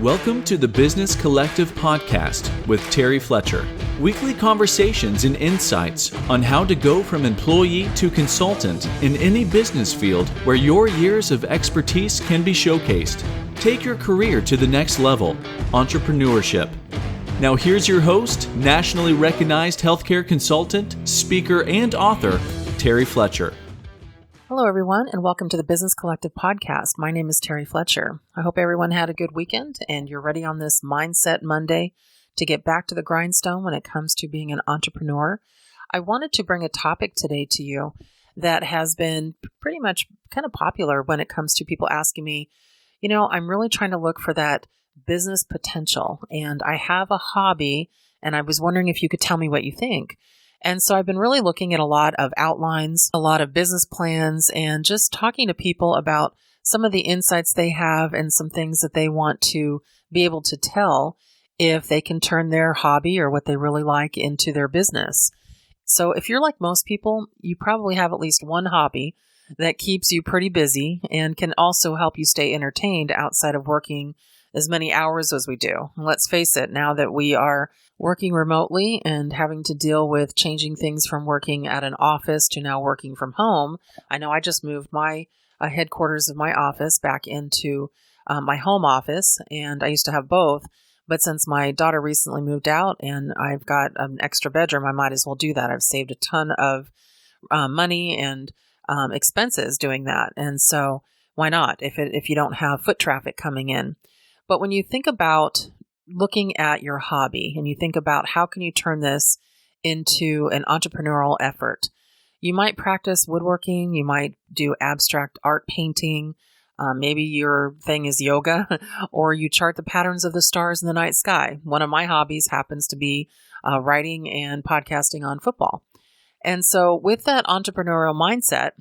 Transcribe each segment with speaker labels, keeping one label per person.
Speaker 1: Welcome to the Business Collective Podcast with Terry Fletcher. Weekly conversations and insights on how to go from employee to consultant in any business field where your years of expertise can be showcased. Take your career to the next level, entrepreneurship. Now here's your host, nationally recognized healthcare consultant, speaker, and author, Terry Fletcher.
Speaker 2: Hello, everyone, and welcome to the Business Collective Podcast. My name is Terry Fletcher. I hope everyone had a good weekend and you're ready on this Mindset Monday to get back to the grindstone when it comes to being an entrepreneur. I wanted to bring a topic today to you that has been pretty much kind of popular when it comes to people asking me, I'm really trying to look for that business potential, and I have a hobby, and I was wondering if you could tell me what you think. And so I've been really looking at a lot of outlines, a lot of business plans, and just talking to people about some of the insights they have and some things that they want to be able to tell if they can turn their hobby or what they really like into their business. So if you're like most people, you probably have at least one hobby that keeps you pretty busy and can also help you stay entertained outside of working as many hours as we do. Let's face it, now that we are working remotely and having to deal with changing things from working at an office to now working from home. I know I just moved my headquarters of my office back into my home office, and I used to have both. But since my daughter recently moved out and I've got an extra bedroom, I might as well do that. I've saved a ton of money and expenses doing that. And so why not if you don't have foot traffic coming in? But when you think about looking at your hobby and you think about how can you turn this into an entrepreneurial effort, you might practice woodworking, you might do abstract art painting, maybe your thing is yoga, or you chart the patterns of the stars in the night sky. One of my hobbies happens to be writing and podcasting on football. And so with that entrepreneurial mindset,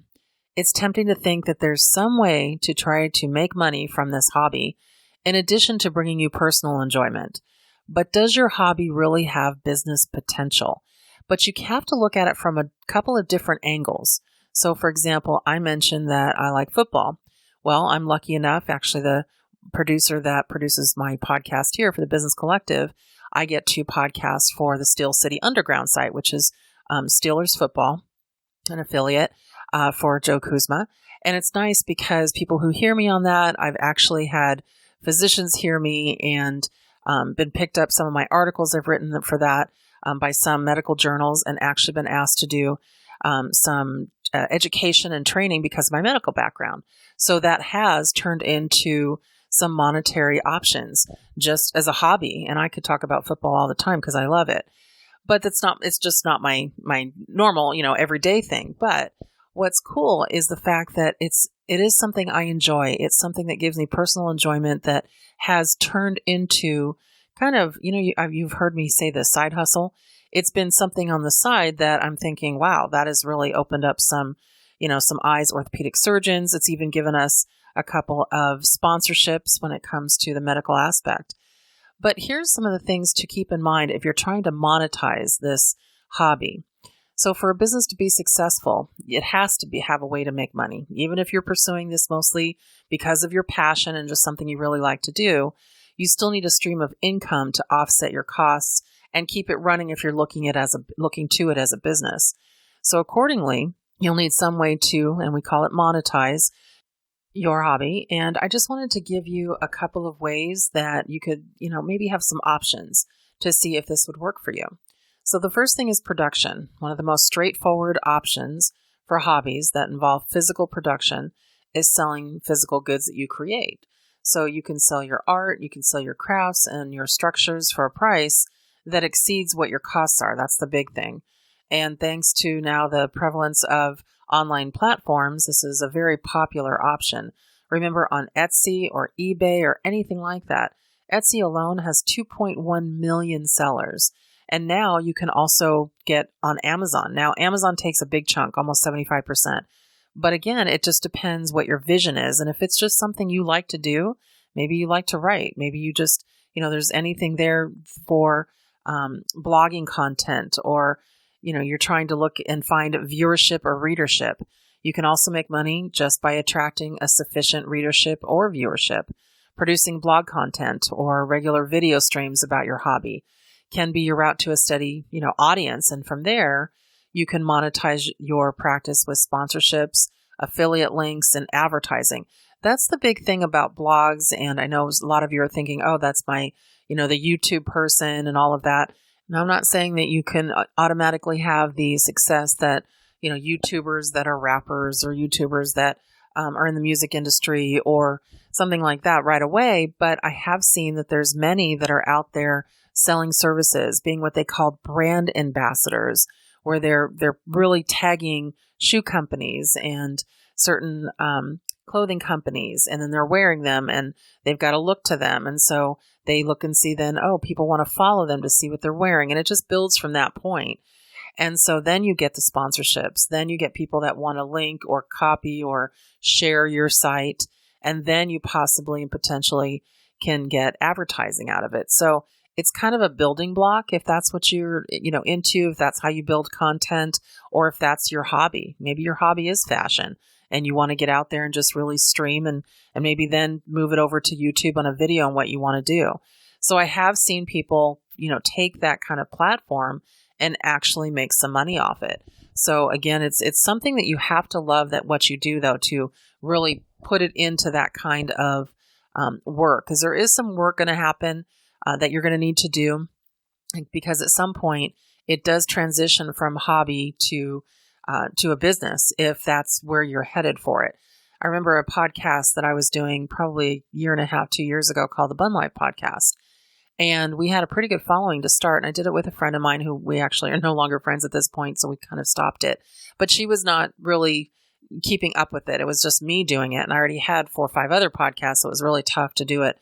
Speaker 2: it's tempting to think that there's some way to try to make money from this hobby in addition to bringing you personal enjoyment. But does your hobby really have business potential? But you have to look at it from a couple of different angles. So for example, I mentioned that I like football. Well, I'm lucky enough, actually the producer that produces my podcast here for the Business Collective, I get to podcast for the Steel City Underground site, which is Steelers football, an affiliate for Joe Kuzma. And it's nice because people who hear me on that, I've actually had physicians hear me and been picked up some of my articles I've written for that by some medical journals, and actually been asked to do some education and training because of my medical background. So that has turned into some monetary options just as a hobby. And I could talk about football all the time because I love it. But it's just not my normal, everyday thing. But what's cool is the fact that it is something I enjoy. It's something that gives me personal enjoyment that has turned into kind of, you've heard me say the side hustle. It's been something on the side that I'm thinking, wow, that has really opened up some eyes, orthopedic surgeons. It's even given us a couple of sponsorships when it comes to the medical aspect. But here's some of the things to keep in mind if you're trying to monetize this hobby. So for a business to be successful, it has to have a way to make money. Even if you're pursuing this mostly because of your passion and just something you really like to do, you still need a stream of income to offset your costs and keep it running if you're looking to it as a business. So accordingly, you'll need some way to, and we call it monetize, your hobby. And I just wanted to give you a couple of ways that you could, maybe have some options to see if this would work for you. So the first thing is production. One of the most straightforward options for hobbies that involve physical production is selling physical goods that you create. So you can sell your art, you can sell your crafts and your structures for a price that exceeds what your costs are. That's the big thing. And thanks to now the prevalence of online platforms, this is a very popular option. Remember, on Etsy or eBay or anything like that, Etsy alone has 2.1 million sellers. And now you can also get on Amazon. Now, Amazon takes a big chunk, almost 75%. But again, it just depends what your vision is. And if it's just something you like to do, maybe you like to write, maybe you just, there's anything there for blogging content, or, you're trying to look and find viewership or readership. You can also make money just by attracting a sufficient readership or viewership. producing blog content or regular video streams about your hobby can be your route to a steady, audience. And from there, you can monetize your practice with sponsorships, affiliate links, and advertising. That's the big thing about blogs. And I know a lot of you are thinking, oh, that's my, the YouTube person and all of that. And I'm not saying that you can automatically have the success that, YouTubers that are rappers or YouTubers that are in the music industry or something like that right away. But I have seen that there's many that are out there selling services, being what they call brand ambassadors, where they're really tagging shoe companies and certain clothing companies, and then they're wearing them and they've got to look to them. And so they look and see then, oh, people want to follow them to see what they're wearing. And it just builds from that point. And so then you get the sponsorships. Then you get people that want to link or copy or share your site. And then you possibly and potentially can get advertising out of it. So it's kind of a building block if that's what you're, into, if that's how you build content, or if that's your hobby. Maybe your hobby is fashion and you want to get out there and just really stream and maybe then move it over to YouTube on a video on what you want to do. So I have seen people, take that kind of platform and actually make some money off it. So again, it's something that you have to love that what you do, though, to really put it into that kind of work, because there is some work going to happen that you're going to need to do, because at some point it does transition from hobby to a business if that's where you're headed for it. I remember a podcast that I was doing probably a year and a half, 2 years ago called the Bun Life Podcast. And we had a pretty good following to start. And I did it with a friend of mine who we actually are no longer friends at this point. So we kind of stopped it. But she was not really keeping up with it. It was just me doing it. And I already had 4 or 5 other podcasts. So it was really tough to do it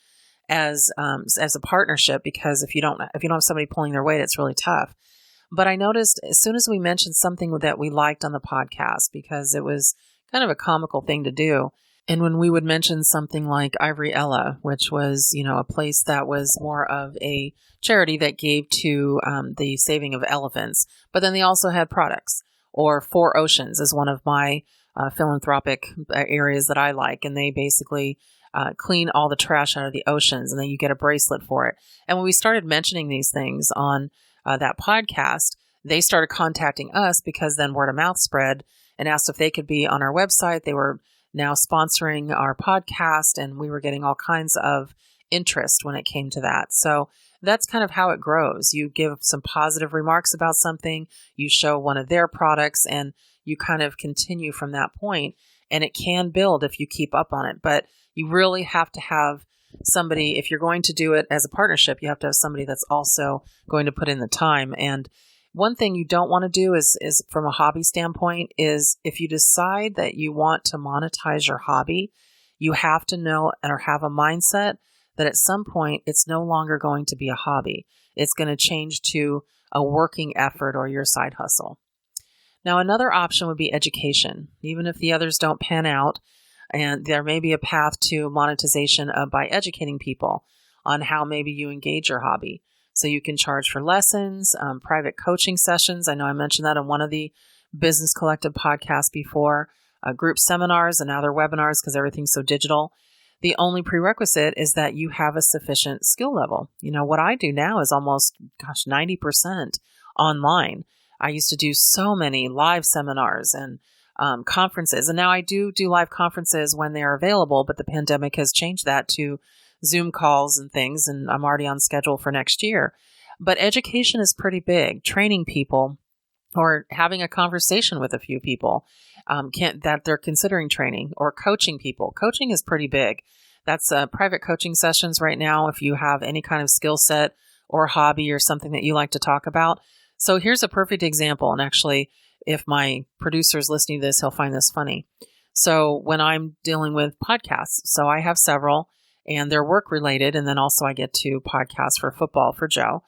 Speaker 2: as a partnership, because if you don't have somebody pulling their weight, it's really tough. But I noticed as soon as we mentioned something that we liked on the podcast, because it was kind of a comical thing to do. And when we would mention something like Ivory Ella, which was, a place that was more of a charity that gave to the saving of elephants, but then they also had products. Or Four Oceans is one of my philanthropic areas that I like. And they basically clean all the trash out of the oceans, and then you get a bracelet for it. And when we started mentioning these things on that podcast, they started contacting us, because then word of mouth spread, and asked if they could be on our website. They were now sponsoring our podcast, and we were getting all kinds of interest when it came to that. So that's kind of how it grows. You give some positive remarks about something, you show one of their products, and you kind of continue from that point. And it can build if you keep up on it. But you really have to have somebody, if you're going to do it as a partnership, you have to have somebody that's also going to put in the time. And one thing you don't want to do is from a hobby standpoint, is if you decide that you want to monetize your hobby, you have to know or have a mindset that at some point it's no longer going to be a hobby. It's going to change to a working effort or your side hustle. Now, another option would be education, even if the others don't pan out. And there may be a path to monetization by educating people on how maybe you engage your hobby. So you can charge for lessons, private coaching sessions. I know I mentioned that on one of the Business Collective podcasts before, group seminars, and now they're webinars because everything's so digital. The only prerequisite is that you have a sufficient skill level. What I do now is almost, 90% online. I used to do so many live seminars and conferences, and now I do live conferences when they are available, but the pandemic has changed that to Zoom calls and things, and I'm already on schedule for next year. But education is pretty big. Training people or having a conversation with a few people that they're considering training, or coaching people. Coaching is pretty big. That's private coaching sessions right now if you have any kind of skill set or hobby or something that you like to talk about. So here's a perfect example. And actually, if my producer is listening to this, he'll find this funny. So when I'm dealing with podcasts, so I have several, and they're work related. And then also I get to podcast for football for Joe.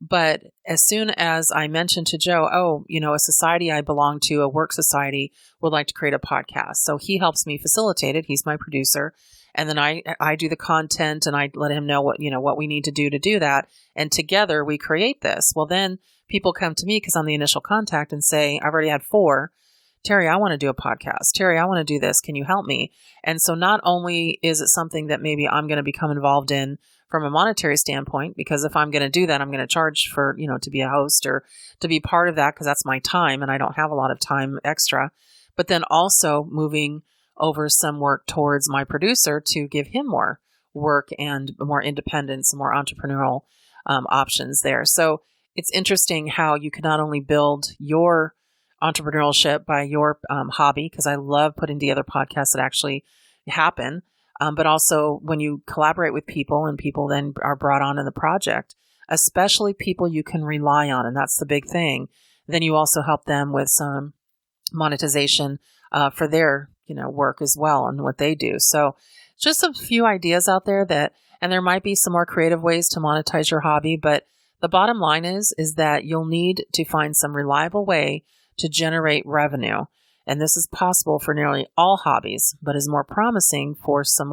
Speaker 2: But as soon as I mentioned to Joe, a society I belong to, a work society, would like to create a podcast. So he helps me facilitate it. He's my producer. And then I do the content, and I let him know what we need to do that. And together we create this. Well, then people come to me because I'm the initial contact and say, I've already had 4 Terry, I want to do a podcast. Terry, I want to do this. Can you help me? And so not only is it something that maybe I'm going to become involved in from a monetary standpoint, because if I'm going to do that, I'm going to charge for, to be a host or to be part of that because that's my time and I don't have a lot of time extra. But then also moving over some work towards my producer to give him more work and more independence, more entrepreneurial options there. So it's interesting how you can not only build your entrepreneurship by your hobby, because I love putting together podcasts that actually happen, but also when you collaborate with people and people then are brought on in the project, especially people you can rely on, and that's the big thing, then you also help them with some monetization for their work as well and what they do. So just a few ideas out there and there might be some more creative ways to monetize your hobby, but the bottom line is that you'll need to find some reliable way to generate revenue. And this is possible for nearly all hobbies, but is more promising for some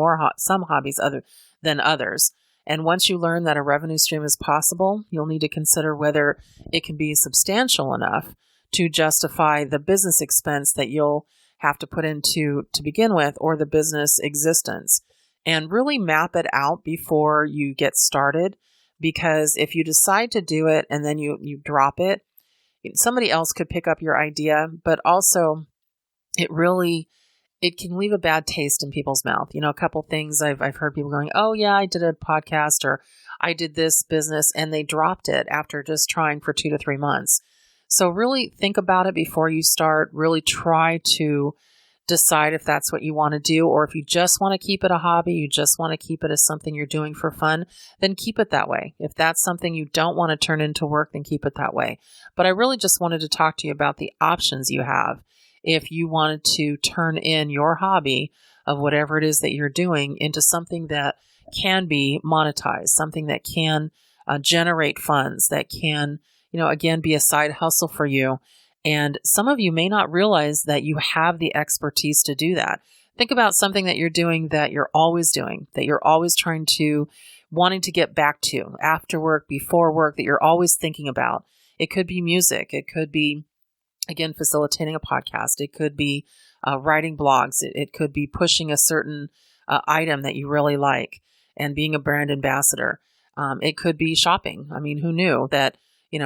Speaker 2: hobbies other than others. And once you learn that a revenue stream is possible, you'll need to consider whether it can be substantial enough to justify the business expense that you'll have to put into to begin with, or the business existence. And really map it out before you get started, because if you decide to do it and then you drop it, somebody else could pick up your idea, but also it can leave a bad taste in people's mouth. A couple things I've heard people going, oh yeah, I did a podcast or I did this business, and they dropped it after just trying for 2 to 3 months. So really think about it before you start. Really try to decide if that's what you want to do, or if you just want to keep it a hobby, you just want to keep it as something you're doing for fun, then keep it that way. If that's something you don't want to turn into work, then keep it that way. But I really just wanted to talk to you about the options you have if you wanted to turn in your hobby of whatever it is that you're doing into something that can be monetized, something that can generate funds, that can, again, be a side hustle for you. And some of you may not realize that you have the expertise to do that. Think about something that you're doing, that you're always wanting to get back to after work, before work, that you're always thinking about. It could be music. It could be, again, facilitating a podcast. It could be writing blogs. It could be pushing a certain item that you really like and being a brand ambassador. It could be shopping. I mean, who knew that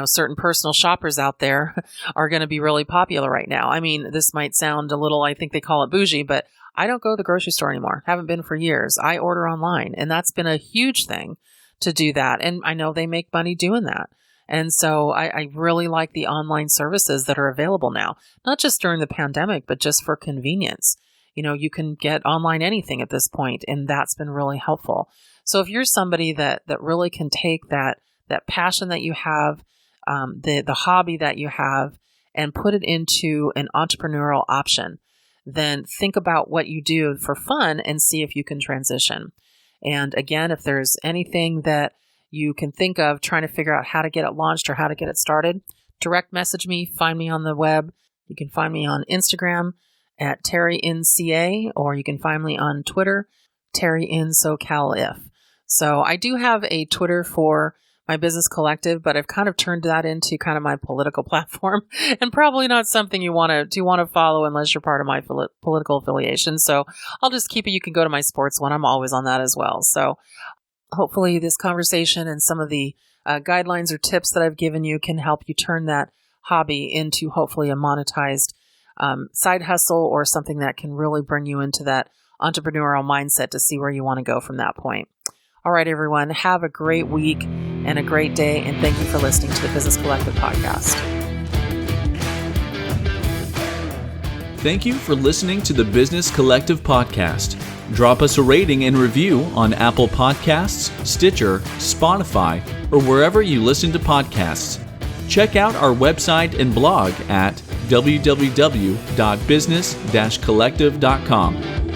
Speaker 2: certain personal shoppers out there are going to be really popular right now. I mean, this might sound a little, I think they call it bougie, but I don't go to the grocery store anymore. Haven't been for years. I order online, and that's been a huge thing to do that. And I know they make money doing that. And so I really like the online services that are available now, not just during the pandemic, but just for convenience. You can get online anything at this point, and that's been really helpful. So if you're somebody that really can take that passion that you have, the hobby that you have, and put it into an entrepreneurial option, then think about what you do for fun and see if you can transition. And again, if there's anything that you can think of trying to figure out how to get it launched or how to get it started, direct message me, find me on the web. You can find me on Instagram at TerryNCA, or you can find me on Twitter, TerryNSoCalIf. So I do have a Twitter for my business collective, but I've kind of turned that into kind of my political platform, and probably not something you want to follow unless you're part of my political affiliation. So I'll just keep it. You can go to my sports one. I'm always on that as well. So hopefully this conversation and some of the guidelines or tips that I've given you can help you turn that hobby into hopefully a monetized side hustle, or something that can really bring you into that entrepreneurial mindset to see where you want to go from that point. All right, everyone, have a great week and a great day, and thank you for listening to the Business Collective podcast.
Speaker 1: Thank you for listening to the Business Collective podcast. Drop us a rating and review on Apple Podcasts, Stitcher, Spotify, or wherever you listen to podcasts. Check out our website and blog at www.business-collective.com.